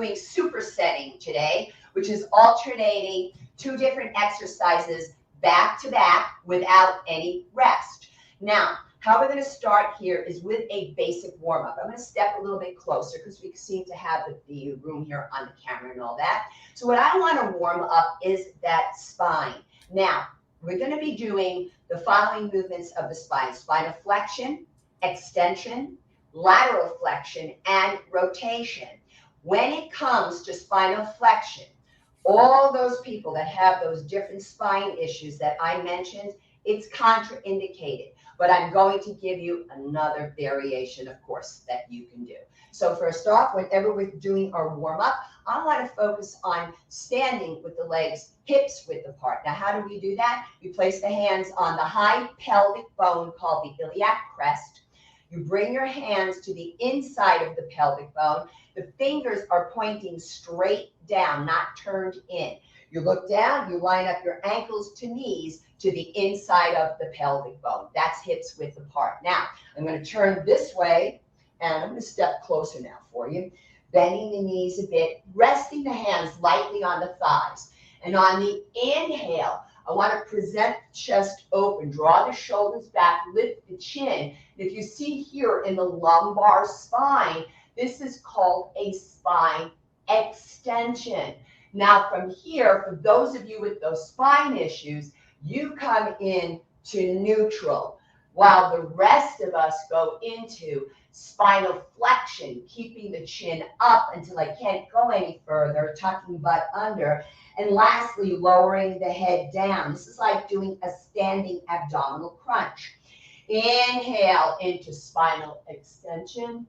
doing supersetting today, which is alternating two different exercises back to back without any rest. Now, how we're going to start here is with a basic warm-up. I'm going to step a little bit closer because we seem to have the room here on the camera and all that. So what I want to warm up is that spine. Now, we're going to be doing the following movements of the spine: spinal flexion, extension, lateral flexion, and rotation. When it comes to spinal flexion, all those people that have those different spine issues that I mentioned, it's contraindicated. But I'm going to give you another variation, of course, that you can do. So first off, whenever we're doing our warm-up, I want to focus on standing with the legs hips width apart. Now, how do we do that? You place the hands on the high pelvic bone called the iliac crest. You bring your hands to the inside of the pelvic bone. The fingers are pointing straight down, not turned in. You look down, you line up your ankles to knees to the inside of the pelvic bone. That's hips width apart. Now, I'm going to turn this way, and I'm going to step closer now for you. Bending the knees a bit, resting the hands lightly on the thighs. And on the inhale, I want to present the chest open, draw the shoulders back, lift the chin. If you see here in the lumbar spine, this is called a spine extension. Now from here, for those of you with those spine issues, you come in to neutral, while the rest of us go into spinal flexion, keeping the chin up until I can't go any further, tucking butt under, and lastly, lowering the head down. This is like doing a standing abdominal crunch. Inhale into spinal extension.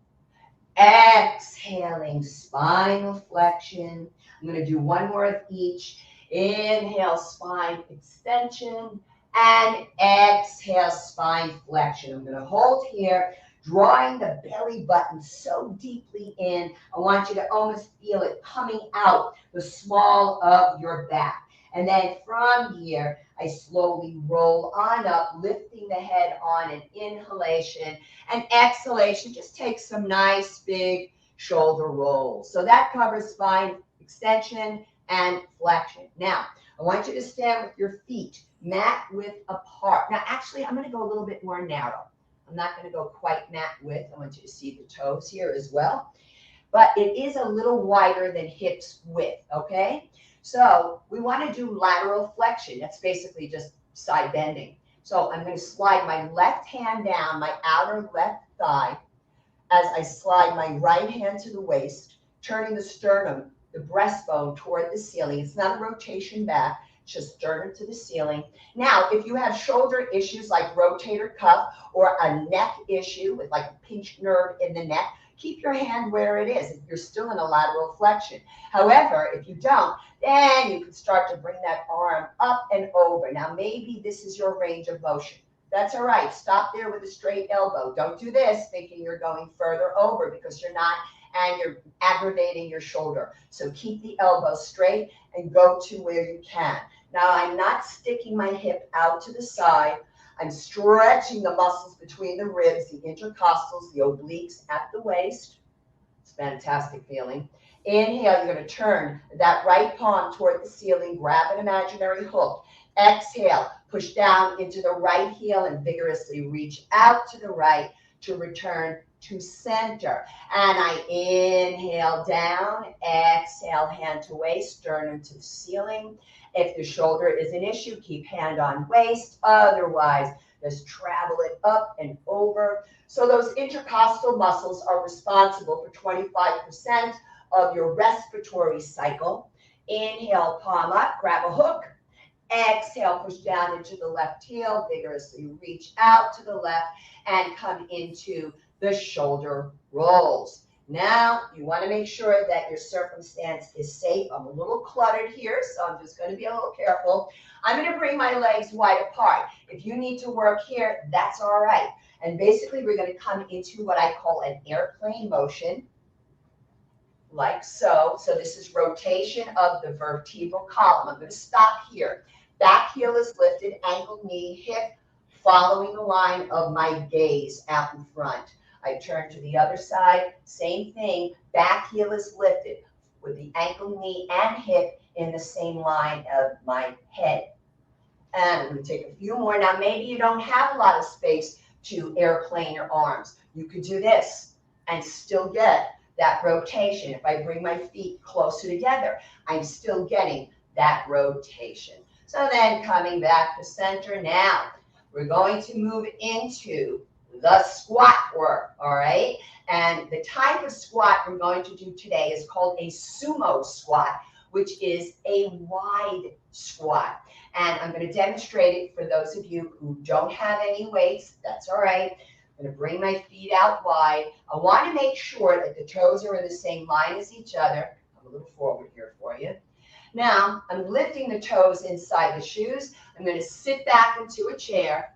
Exhaling, spinal flexion. I'm going to do one more of each. Inhale, spine extension, and exhale, spine flexion. I'm going to hold here, drawing the belly button so deeply in. I want you to almost feel it coming out the small of your back. And then from here, I slowly roll on up, lifting the head on an inhalation, and exhalation. Just take some nice big shoulder rolls. So that covers spine extension and flexion. Now, I want you to stand with your feet mat width apart. Now, actually, I'm going to go a little bit more narrow. I'm not going to go quite mat width. I want you to see the toes here as well. But it is a little wider than hips width, okay? So we want to do lateral flexion. That's basically just side bending. So I'm going to slide my left hand down my outer left thigh as I slide my right hand to the waist, turning the sternum, the breastbone toward the ceiling. It's not a rotation back, just sternum to the ceiling. Now, if you have shoulder issues like rotator cuff or a neck issue with like a pinched nerve in the neck, keep your hand where it is. You're still in a lateral flexion. However, if you don't, then you can start to bring that arm up and over. Now, maybe this is your range of motion. That's all right. Stop there with a straight elbow. Don't do this thinking you're going further over, because you're not, and you're aggravating your shoulder. So keep the elbow straight and go to where you can. Now, I'm not sticking my hip out to the side. I'm stretching the muscles between the ribs, the intercostals, the obliques at the waist. It's a fantastic feeling. Inhale, you're going to turn that right palm toward the ceiling, grab an imaginary hook. Exhale, push down into the right heel and vigorously reach out to the right to return to center. And I inhale down, exhale, hand to waist, sternum to the ceiling. If the shoulder is an issue, keep hand on waist. Otherwise, just travel it up and over. So those intercostal muscles are responsible for 25% of your respiratory cycle. Inhale, palm up, grab a hook. Exhale, push down into the left heel, vigorously reach out to the left and come into the shoulder rolls. Now, you want to make sure that your circumstance is safe. I'm a little cluttered here, so I'm just going to be a little careful. I'm going to bring my legs wide apart. If you need to work here, that's all right. And basically, we're going to come into what I call an airplane motion, like so. So this is rotation of the vertebral column. I'm going to stop here. Back heel is lifted, ankle, knee, hip, following the line of my gaze out in front. I turn to the other side, same thing, back heel is lifted. ankle, knee, and hip in the same line of my head. And I'm going to take a few more. Now, maybe you don't have a lot of space to airplane your arms. You could do this and still get that rotation. If I bring my feet closer together, I'm still getting that rotation. So then coming back to center now, we're going to move into the squat work, all right? And the type of squat we're going to do today is called a sumo squat, which is a wide squat. And I'm going to demonstrate it for those of you who don't have any weights. That's all right. I'm going to bring my feet out wide. I want to make sure that the toes are in the same line as each other. I'm a little forward here for you. Now, I'm lifting the toes inside the shoes. I'm going to sit back into a chair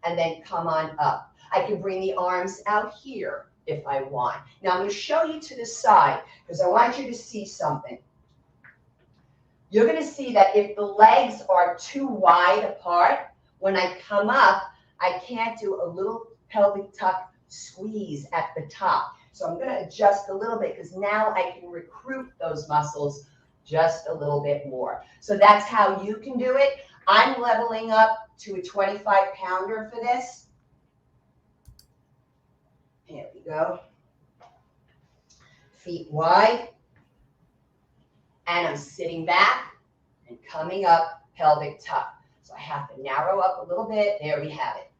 and then come on up. I can bring the arms out here if I want. Now, I'm going to show you to the side because I want you to see something. You're going to see that if the legs are too wide apart, when I come up, I can't do a little pelvic tuck squeeze at the top. So I'm going to adjust a little bit because now I can recruit those muscles just a little bit more. So that's how you can do it. I'm leveling up to a 25-pounder for this. Here we go. Feet wide. And I'm sitting back and coming up, pelvic tuck. So I have to narrow up a little bit. There we have it.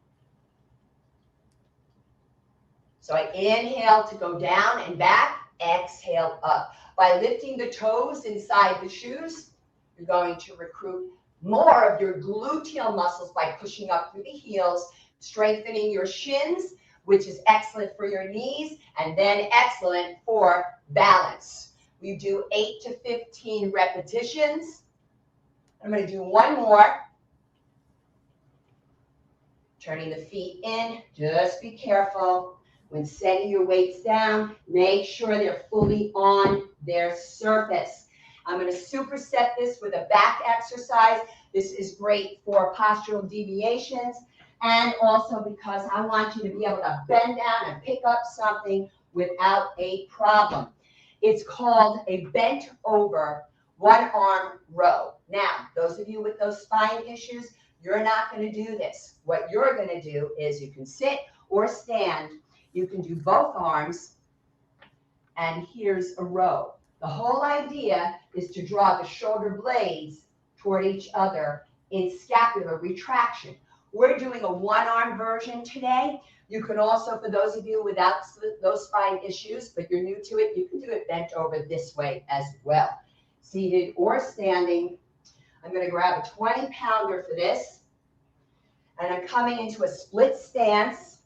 So I inhale to go down and back, exhale up. By lifting the toes inside the shoes, you're going to recruit more of your gluteal muscles by pushing up through the heels, strengthening your shins, which is excellent for your knees, and then excellent for balance. We do 8 to 15 repetitions. I'm going to do one more. Turning the feet in, just be careful. When setting your weights down, make sure they're fully on their surface. I'm going to superset this with a back exercise. This is great for postural deviations and also because I want you to be able to bend down and pick up something without a problem. It's called a bent over one arm row. Now, those of you with those spine issues, you're not going to do this. What you're going to do is you can sit or stand. You can do both arms, and here's a row. The whole idea is to draw the shoulder blades toward each other in scapular retraction. We're doing a one-arm version today. You can also, for those of you without those spine issues, but you're new to it, you can do it bent over this way as well. Seated or standing. I'm going to grab a 20-pounder for this, and I'm coming into a split stance.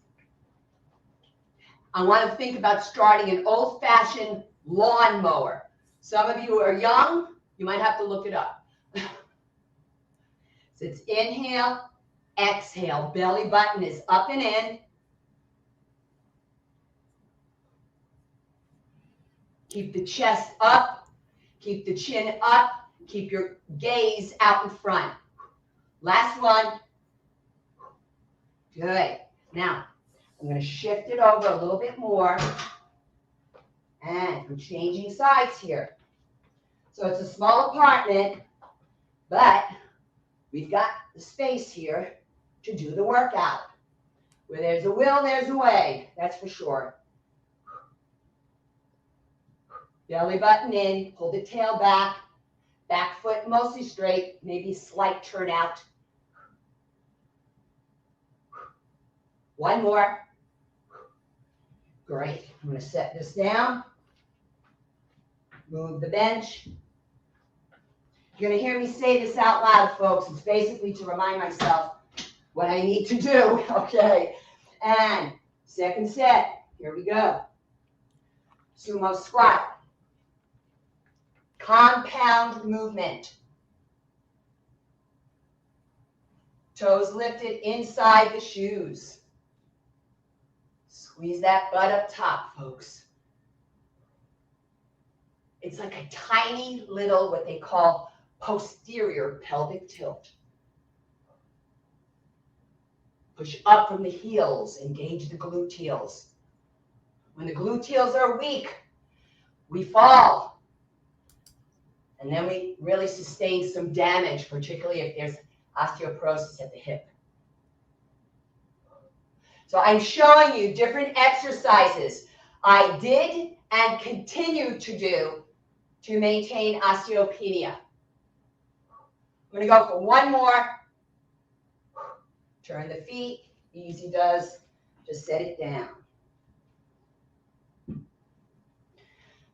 I want to think about starting an old-fashioned lawnmower. Some of you who are young, you might have to look it up. So it's inhale, exhale. Belly button is up and in. Keep the chest up. Keep the chin up. Keep your gaze out in front. Last one. Good. Now, I'm going to shift it over a little bit more. And I'm changing sides here. So it's a small apartment, but we've got the space here to do the workout. Where there's a will, there's a way. That's for sure. Belly button in, pull the tail back, back foot mostly straight, maybe slight turnout. One more. Great. I'm going to set this down. Move the bench. You're going to hear me say this out loud, folks. It's basically to remind myself what I need to do, okay? And second set. Here we go. Sumo squat. Compound movement. Toes lifted inside the shoes. Squeeze that butt up top, folks. It's like a tiny little, what they call posterior pelvic tilt. Push up from the heels, engage the gluteals. When the gluteals are weak, we fall. And then we really sustain some damage, particularly if there's osteoporosis at the hip. So I'm showing you different exercises I did and continue to do to maintain osteopenia. I'm going to go for one more. Turn the feet. Easy does. Just set it down.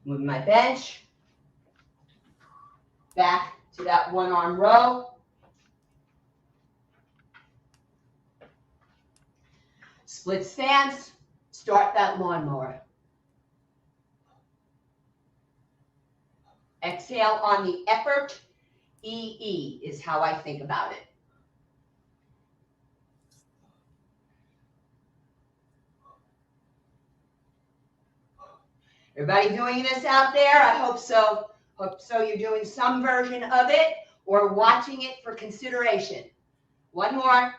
Move my bench back to that one-arm row. Split stance. Start that lawnmower. Exhale on the effort. EE is how I think about it. Everybody doing this out there? I hope so. Hope so you're doing some version of it or watching it for consideration. One more.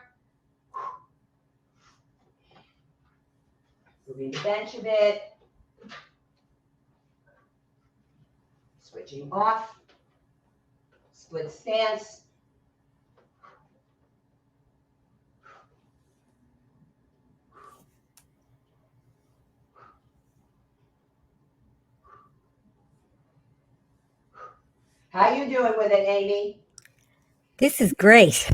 Moving the bench a bit. Switching off. Split stance. How you doing with it, Amy? This is great.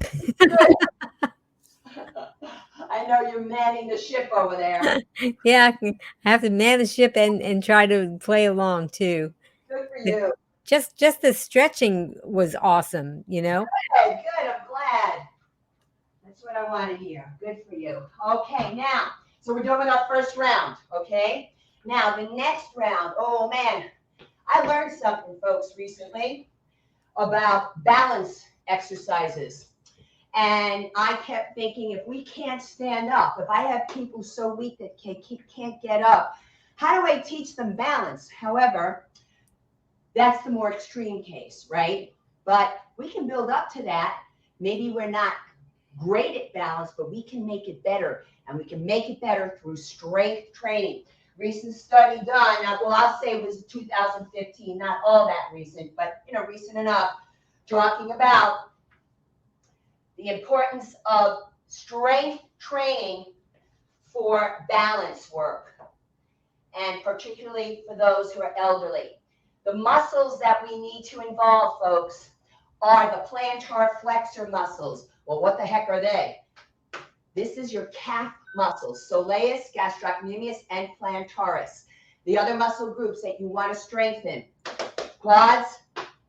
I know you're manning the ship over there. Yeah, I have to man the ship and try to play along too. Good for you. Just the stretching was awesome, you know? Okay, good. I'm glad. That's what I want to hear. Good for you. Okay, now, so we're doing our first round, okay? Now, the next round, oh man, I learned something, folks, recently about balance exercises. And I kept thinking, if we can't stand up, if I have people so weak that can't get up, how do I teach them balance? However, that's the more extreme case, right? But we can build up to that. Maybe we're not great at balance, but we can make it better. And we can make it better through strength training. Recent study done, well, I'll say it was 2015, not all that recent, but recent enough, talking about the importance of strength training for balance work, and particularly for those who are elderly. The muscles that we need to involve, folks, are the plantar flexor muscles. Well, what the heck are they? This is your calf muscles, soleus, gastrocnemius, and plantaris. The other muscle groups that you want to strengthen: quads,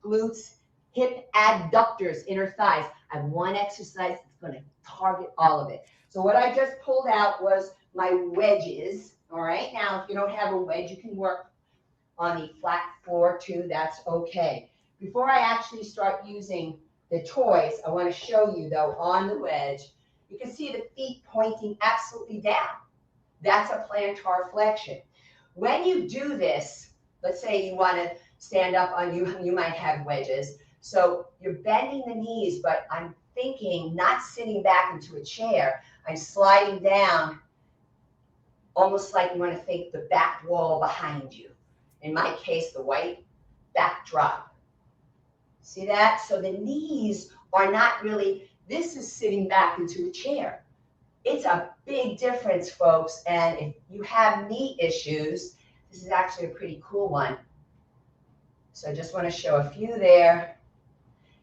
glutes, hip adductors, inner thighs. I have one exercise that's going to target all of it. So what I just pulled out was my wedges. All right, now if you don't have a wedge, you can work on the flat floor too. That's okay. Before I actually start using the toys, I want to show you though on the wedge, you can see the feet pointing absolutely down. That's a plantar flexion. When you do this, let's say you want to stand up on you might have wedges. So you're bending the knees, but I'm thinking not sitting back into a chair. I'm sliding down, almost like you want to think the back wall behind you. In my case, the white backdrop. See that? So the knees are not really, this is sitting back into a chair. It's a big difference, folks. And if you have knee issues, this is actually a pretty cool one. So I just want to show a few there.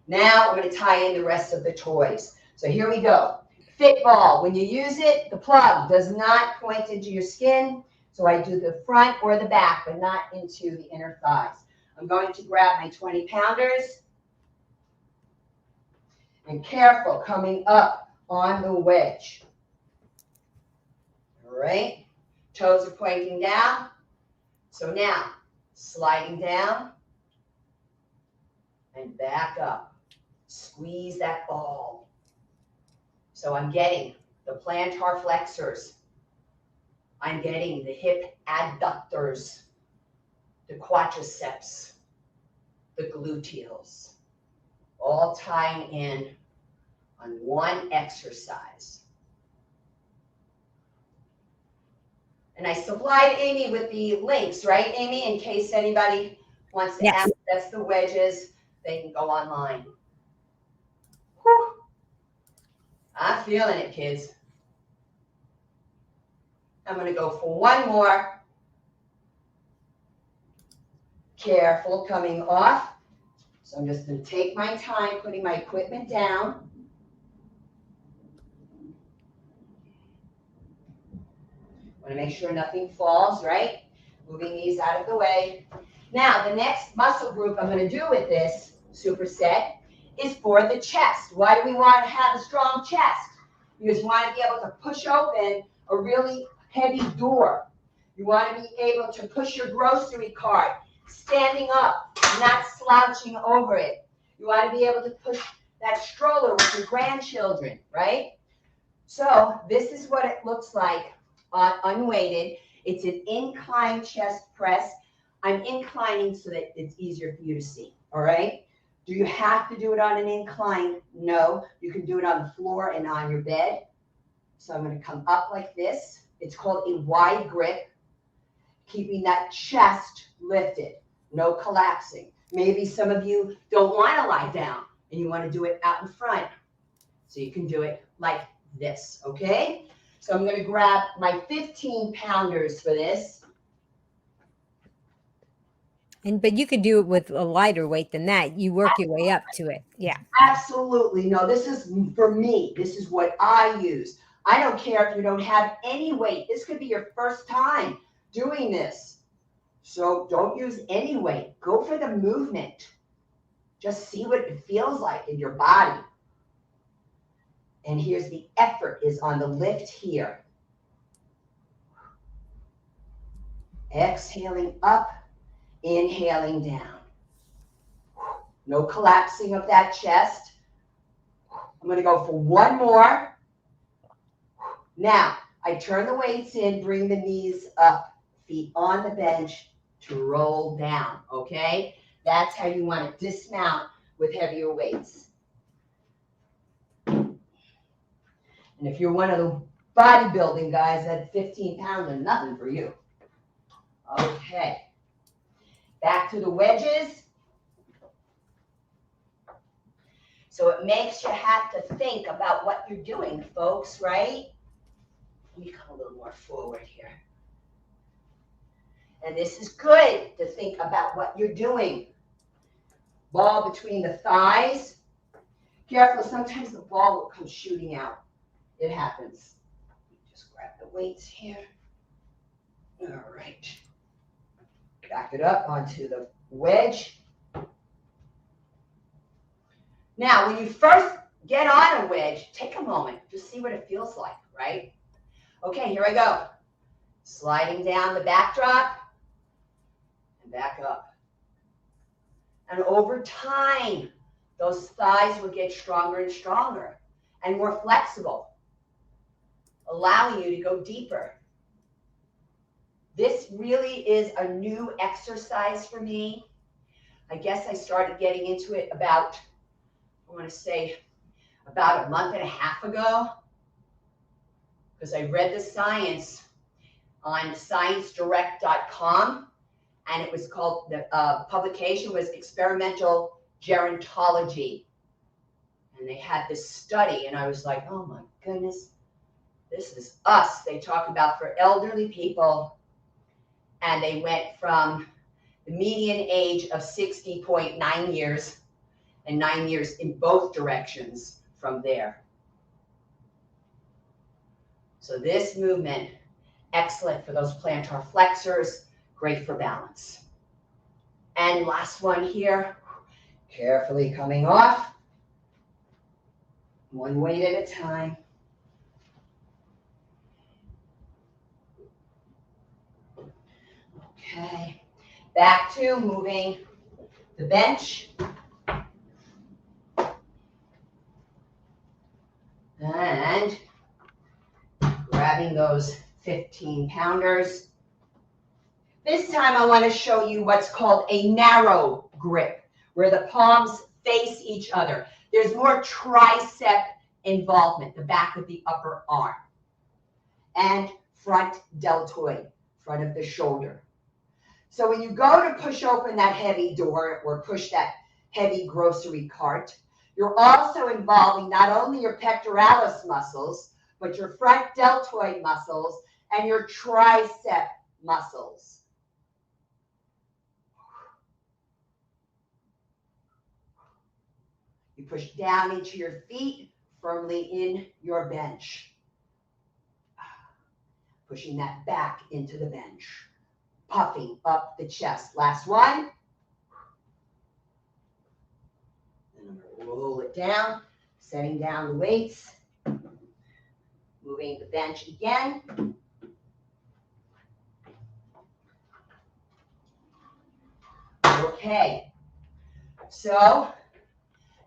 Now I'm going to tie in the rest of the toys. So here we go. Fit ball. When you use it, the plug does not point into your skin. So I do the front or the back, but not into the inner thighs. I'm going to grab my 20 pounders. And careful coming up on the wedge. All right. Toes are pointing down. So now, sliding down and back up. Squeeze that ball. So I'm getting the plantar flexors. I'm getting the hip adductors, the quadriceps, the gluteals, all tying in on one exercise. And I supplied Amy with the links, right, Amy, in case anybody wants to access the wedges. they can go online. Whew. I'm feeling it, kids. I'm going to go for one more. Careful coming off. So I'm just going to take my time putting my equipment down. Want to make sure nothing falls, right? Moving these out of the way. Now, the next muscle group I'm going to do with this superset is for the chest. Why do we want to have a strong chest? Because you want to be able to push open a really heavy door. You want to be able to push your grocery cart standing up, not slouching over it. You want to be able to push that stroller with your grandchildren, right? So this is what it looks like unweighted. It's an incline chest press. I'm inclining so that it's easier for you to see, all right? Do you have to do it on an incline? No. You can do it on the floor and on your bed. So I'm going to come up like this. It's called a wide grip, keeping that chest lifted, no collapsing. Maybe some of you don't want to lie down and you want to do it out in front. So you can do it like this, okay? So I'm going to grab my 15 pounders for this. But you could do it with a lighter weight than that. You work your way up to it. Yeah. Absolutely. No, this is for me. This is what I use. I don't care if you don't have any weight. This could be your first time doing this. So don't use any weight. Go for the movement. Just see what it feels like in your body. And here's the effort is on the lift here. Exhaling up, inhaling down. No collapsing of that chest. I'm going to go for one more. Now, I turn the weights in, bring the knees up, feet on the bench to roll down, okay? That's how you want to dismount with heavier weights. And if you're one of the bodybuilding guys, that 15 pounds is nothing for you. Okay. Back to the wedges. So it makes you have to think about what you're doing, folks, right? Let me come a little more forward here. And this is good to think about what you're doing. Ball between the thighs. Careful, sometimes the ball will come shooting out. It happens. Just grab the weights here. All right. Back it up onto the wedge. Now, when you first get on a wedge, take a moment. Just see what it feels like, right? Okay, here I go. Sliding down the backdrop and back up. And over time, those thighs will get stronger and stronger and more flexible, allowing you to go deeper. This really is a new exercise for me. I guess I started getting into it about, I want to say, about a month and a half ago, because I read the science on sciencedirect.com, and it was called, the publication was Experimental Gerontology. And they had this study, and I was like, oh my goodness, this is us. They talk about for elderly people, and they went from the median age of 60.9 years, and 9 years in both directions from there. So this movement, excellent for those plantar flexors, great for balance. And last one here, carefully coming off, one weight at a time. Okay, back to moving the bench. And grabbing those 15 pounders. This time I want to show you what's called a narrow grip, where the palms face each other. There's more tricep involvement, the back of the upper arm, and front deltoid, front of the shoulder. So when you go to push open that heavy door or push that heavy grocery cart. You're also involving not only your pectoralis muscles, but your front deltoid muscles and your tricep muscles. You push down into your feet, firmly in your bench. Pushing that back into the bench. Puffing up the chest. Last one. And I'm going to roll it down, setting down the weights. Moving the bench again. Okay. So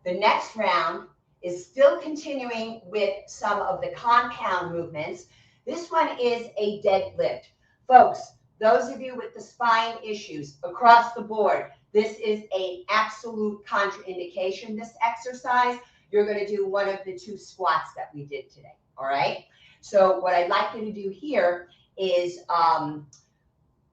the next round is still continuing with some of the compound movements. This one is a deadlift. Folks, those of you with the spine issues across the board, this is an absolute contraindication, this exercise. You're going to do one of the 2 squats that we did today, all right? So what I'd like you to do here is I'm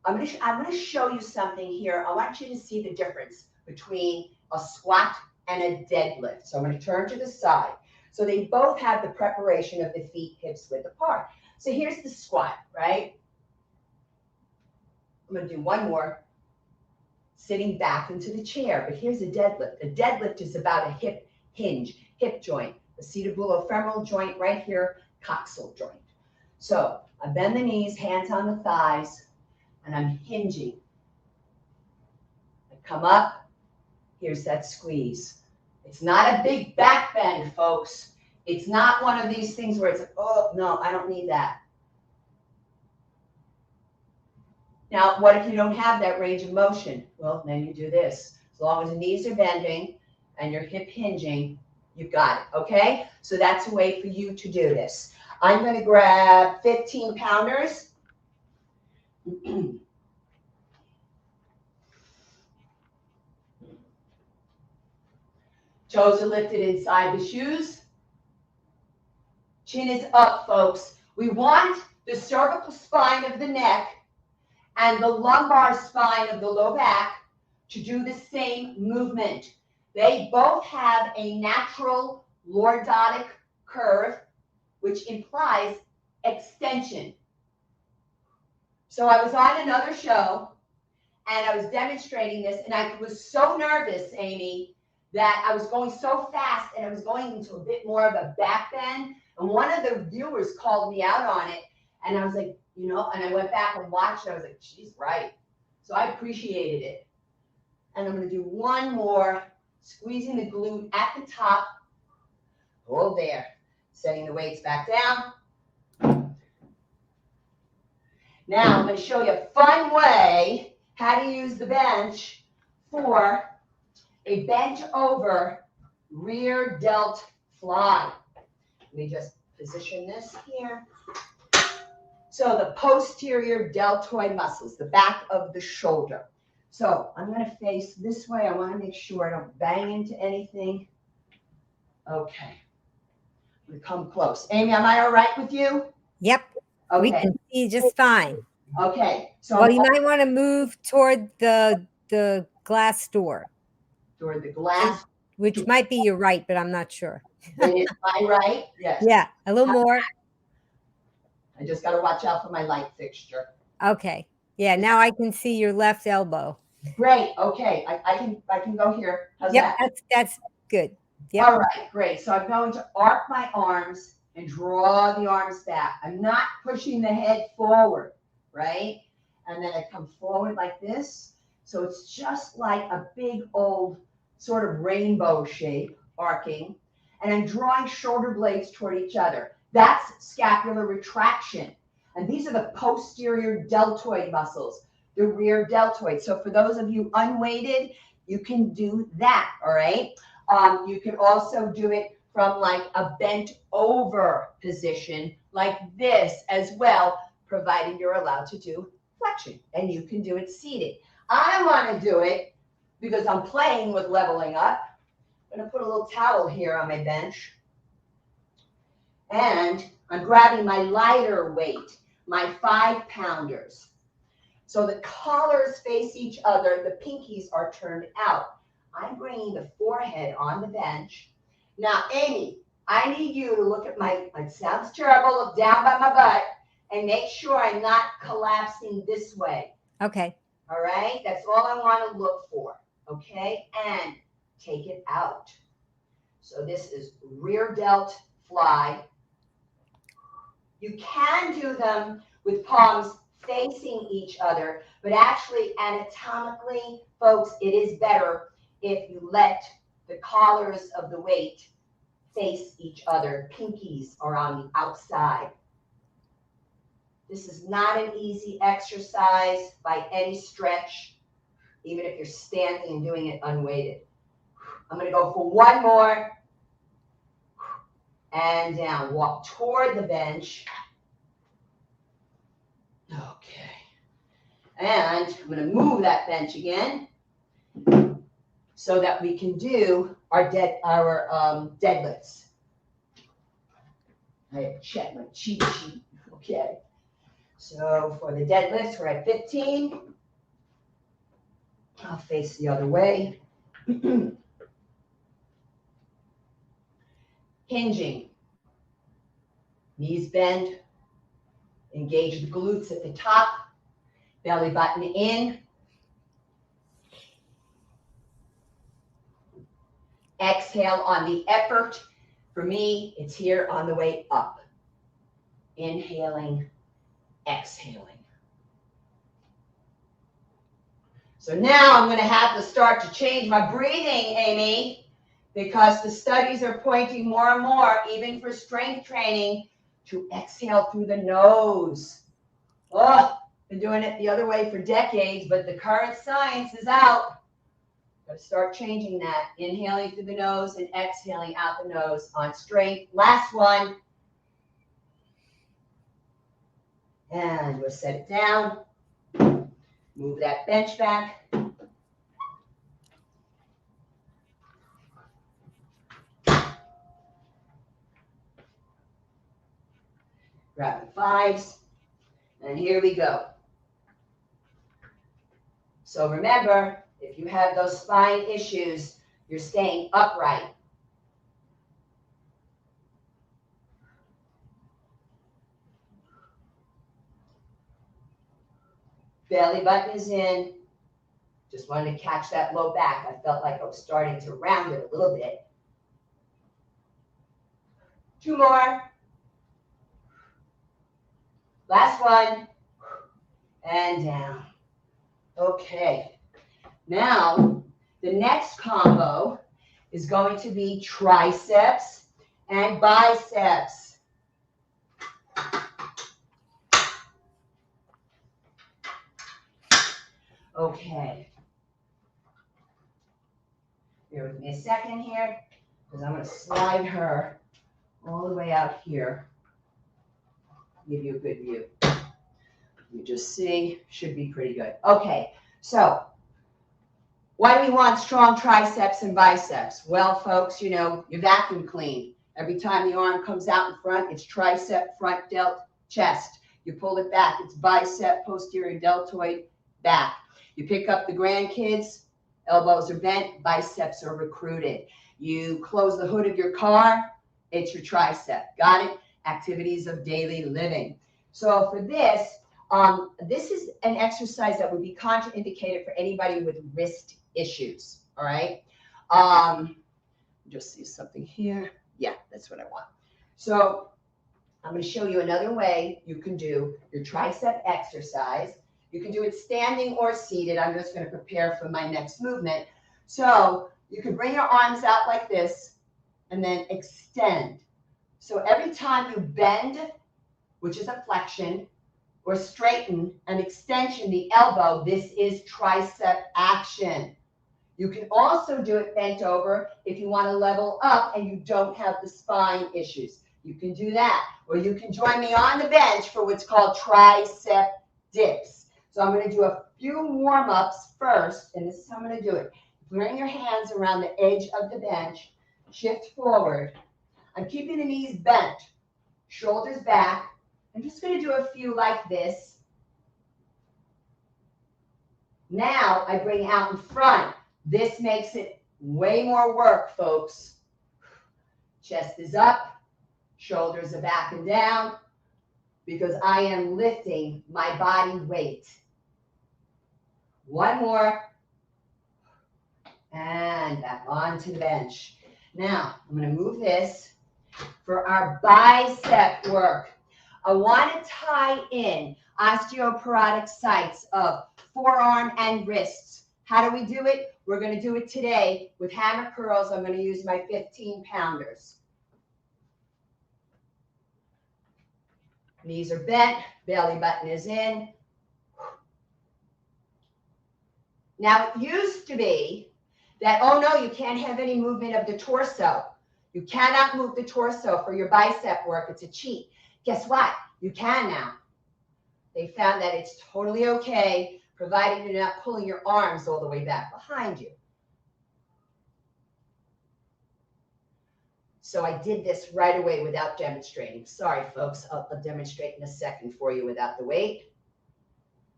going to show you something here. I want you to see the difference between a squat and a deadlift. So I'm going to turn to the side. So they both have the preparation of the feet hips width apart. So here's the squat, right? I'm going to do one more, sitting back into the chair. But here's a deadlift. A deadlift is about a hip hinge, hip joint, the acetobulofemoral joint right here, coxal joint. So I bend the knees, hands on the thighs, and I'm hinging. I come up, here's that squeeze. It's not a big back bend, folks. It's not one of these things where it's like, oh, no, I don't need that. Now, what if you don't have that range of motion? Well, then you do this. As long as the knees are bending and your hip hinging, you've got it, okay? So that's a way for you to do this. I'm going to grab 15 pounders. Toes are lifted inside the shoes. Chin is up, folks. We want the cervical spine of the neck and the lumbar spine of the low back to do the same movement. They both have a natural lordotic curve, which implies extension. So I was on another show, and I was demonstrating this, and I was so nervous, Amy, that I was going so fast, and I was going into a bit more of a back bend, and one of the viewers called me out on it, and I was like, you know, and I went back and watched it. I was like, she's right. So I appreciated it. And I'm going to do one more, squeezing the glute at the top. Hold there. Setting the weights back down. Now I'm going to show you a fun way how to use the bench for a bent over rear delt fly. Let me just position this here. So the posterior deltoid muscles, the back of the shoulder. So I'm going to face this way. I want to make sure I don't bang into anything. Okay. I'm going to come close. Amy, am I all right with you? Yep. Okay. We can see just fine. Okay. So well, you might want to move toward the glass door. Toward the glass. Which might be your right, but I'm not sure. Is my right? Yes. Yeah, a little more. I just got to watch out for my light fixture. Okay. Yeah, now I can see your left elbow. Great. Okay. I can go here. How's that? That's good. Yep. All right, great. So I'm going to arc my arms and draw the arms back. I'm not pushing the head forward, right? And then I come forward like this. So it's just like a big old sort of rainbow shape, arcing. And I'm drawing shoulder blades toward each other. That's scapular retraction. And these are the posterior deltoid muscles, the rear deltoid. So for those of you unweighted, you can do that, all right? You can also do it from like a bent over position like this as well, provided you're allowed to do flexion. And you can do it seated. I want to do it because I'm playing with leveling up. I'm going to put a little towel here on my bench. And I'm grabbing my lighter weight, my 5-pounders. So the collars face each other, the pinkies are turned out. I'm bringing the forehead on the bench. Now, Amy, I need you to look at it sounds terrible, look down by my butt and make sure I'm not collapsing this way. Okay. All right? That's all I want to look for. Okay? And take it out. So this is rear delt fly. You can do them with palms facing each other, but actually anatomically, folks, it is better if you let the collars of the weight face each other. Pinkies are on the outside. This is not an easy exercise by any stretch, even if you're standing and doing it unweighted. I'm going to go for one more. And down. Walk toward the bench. Okay. And I'm going to move that bench again so that we can do our deadlifts. I have checked my cheat sheet. Okay. So for the deadlifts, we're at 15. I'll face the other way. Hinging. Knees bend. Engage the glutes at the top. Belly button in. Exhale on the effort. For me, it's here on the way up. Inhaling, exhaling. So now I'm going to have to start to change my breathing, Amy, because the studies are pointing more and more, even for strength training, to exhale through the nose. Oh, been doing it the other way for decades, but the current science is out. Got to start changing that. Inhaling through the nose and exhaling out the nose on strength. Last one. And we'll set it down. Move that bench back. Grab the fives. And here we go. So remember, if you have those spine issues, you're staying upright. Belly button is in. Just wanted to catch that low back. I felt like I was starting to round it a little bit. 2 more. Last one. And down. Okay. Now, the next combo is going to be triceps and biceps. Okay. Bear with me a second here, because I'm going to slide her all the way out here. Give you a good view. You just see, should be pretty good. Okay, so why do we want strong triceps and biceps? Well, folks, you know, you vacuum clean. Every time the arm comes out in front, it's tricep, front delt, chest. You pull it back, it's bicep, posterior deltoid, back. You pick up the grandkids, elbows are bent, biceps are recruited. You close the hood of your car, it's your tricep. Got it? Activities of daily living. So for this, this is an exercise that would be contraindicated for anybody with wrist issues. All right. Just see something here. Yeah, that's what I want. So I'm going to show you another way you can do your tricep exercise. You can do it standing or seated. I'm just going to prepare for my next movement. So you can bring your arms out like this and then extend. So every time you bend, which is a flexion, or straighten an extension, the elbow, this is tricep action. You can also do it bent over if you want to level up and you don't have the spine issues. You can do that. Or you can join me on the bench for what's called tricep dips. So I'm going to do a few warm-ups first, and this is how I'm going to do it. Bring your hands around the edge of the bench, shift forward. I'm keeping the knees bent, shoulders back. I'm just going to do a few like this. Now I bring out in front. This makes it Way more work, folks. Chest is up, shoulders are back and down, because I am lifting my body weight. One more. And back onto the bench. Now, I'm going to move this for our bicep work. I want to tie in osteoporotic sites of forearm and wrists. How do we do it? We're going to do it today with hammer curls. I'm going to use my 15-pounders. Knees are bent, belly button is in. Now, it used to be that, oh no, you can't have any movement of the torso. You cannot move the torso for your bicep work. It's a cheat. Guess what? You can now. They found that it's totally okay, provided you're not pulling your arms all the way back behind you. So I did this right away without demonstrating. Sorry, folks. I'll demonstrate in a second for you without the weight.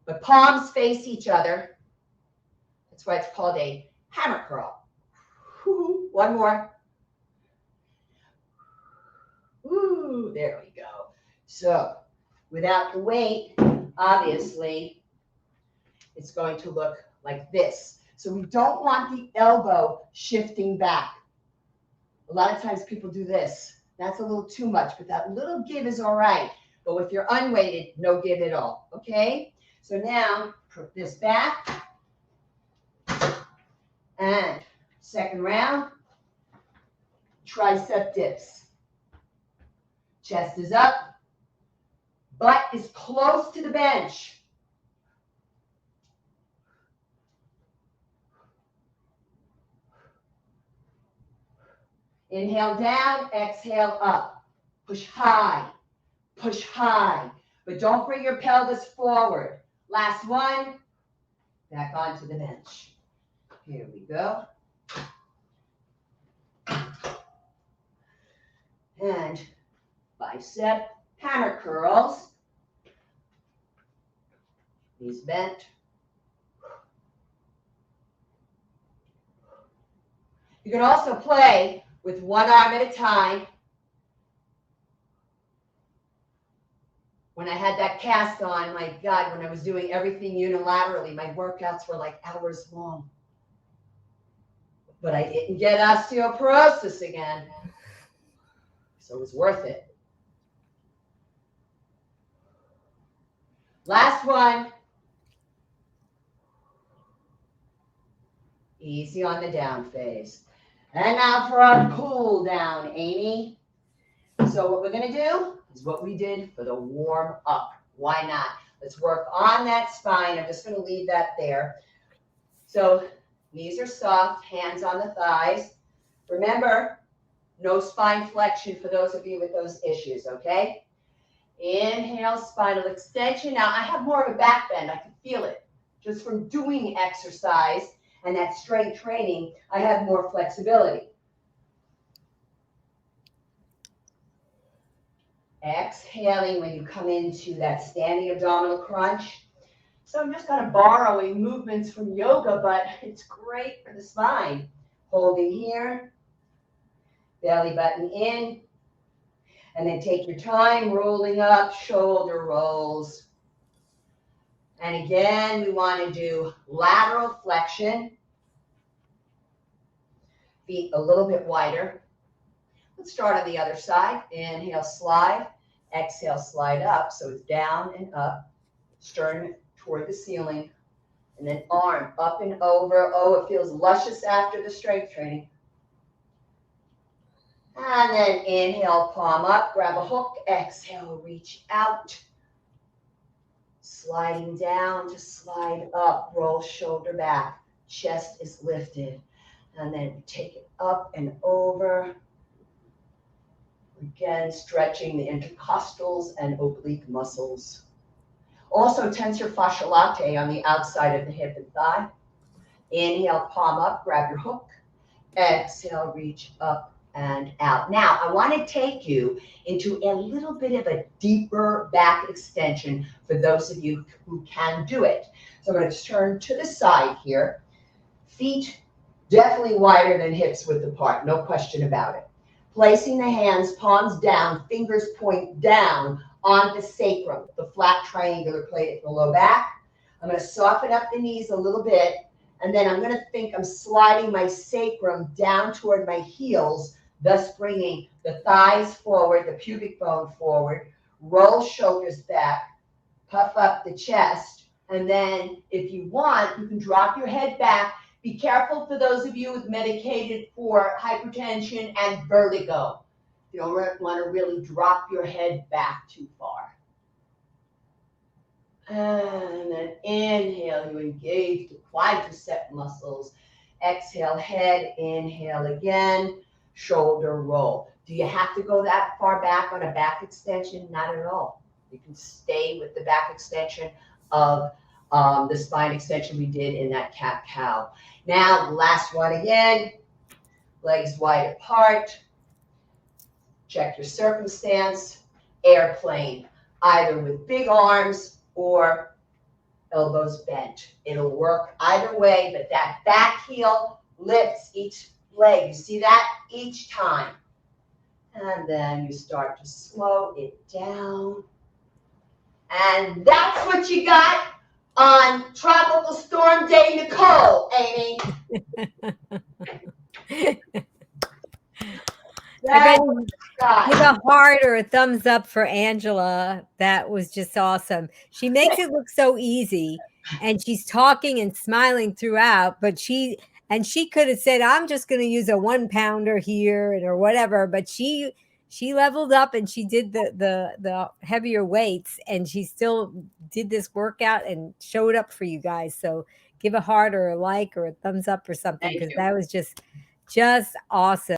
But palms face each other. That's why it's called a hammer curl. One more. Ooh, there we go. So without the weight, obviously, it's going to look like this. So we don't want the elbow shifting back. A lot of times people do this. That's a little too much, but that little give is all right. But if you're unweighted, no give at all, okay? So now, put this back. And second round, tricep dips. Chest is up. Butt is close to the bench. Inhale down, exhale up. Push high, but don't bring your pelvis forward. Last one, back onto the bench. Here we go. And bicep hammer curls. Knees bent. You can also play with one arm at a time. When I had that cast on, my God, when I was doing everything unilaterally, my workouts were like hours long. But I didn't get osteoporosis again. So it was worth it. Last one. Easy on the down phase. And now for our cool down, Amy. So what we're going to do is what we did for the warm up. Why not? Let's work on that spine. I'm just going to leave that there. So knees are soft, hands on the thighs. Remember, no spine flexion for those of you with those issues, okay? Inhale, spinal extension. Now I have more of a back bend. I can feel it just from doing exercise. And that strength training, I have more flexibility. Exhaling when you come into that standing abdominal crunch. So I'm just kind of borrowing movements from yoga, but it's great for the spine. Holding here, belly button in, and then take your time, rolling up, shoulder rolls. And again, we want to do lateral flexion. Feet a little bit wider. Let's start on the other side. Inhale, slide. Exhale, slide up. So it's down and up. Sternum toward the ceiling. And then arm up and over. Oh, it feels luscious after the strength training. And then inhale, palm up. Grab a hook. Exhale, reach out. Sliding down to slide up, roll shoulder back, chest is lifted, and then take it up and over. Again, stretching the intercostals and oblique muscles. Also tensor fascia latae on the outside of the hip and thigh. Inhale, palm up, grab your hook. Exhale, reach up and out. Now, I want to take you into a little bit of a deeper back extension for those of you who can do it. So I'm going to turn to the side here. Feet Definitely wider than hips width apart, no question about it. Placing the hands, palms down, fingers point down on the sacrum, the flat triangular plate at the low back. I'm going to soften up the knees a little bit, and then I'm going to think I'm sliding my sacrum down toward my heels, thus bringing the thighs forward, the pubic bone forward, roll shoulders back, puff up the chest, and then if you want, you can drop your head back. Be careful for those of you with medicated for hypertension and vertigo. You don't want to really drop your head back too far. And then inhale, you engage the quadricep muscles. Exhale, head, inhale again, shoulder roll. Do you have to go that far back on a back extension? Not at all. You can stay with the back extension of the spine extension we did in that cat-cow. Now, the last one again, legs wide apart. Check your circumstance, airplane, either with big arms or elbows bent. It'll work either way, but that back heel lifts each leg. You see that? Each time. And then you start to slow it down. And that's what you got on Tropical Storm Day Nicole, Amy. I bet you give a heart or a thumbs up for Angela. That was just awesome. She makes it look so easy, and she's talking and smiling throughout, but she could have said, I'm just going to use a 1 pounder here or whatever, but she leveled up and she did the heavier weights, and she still did this workout and showed up for you guys. So give a heart or a like or a thumbs up or something, because that was just awesome.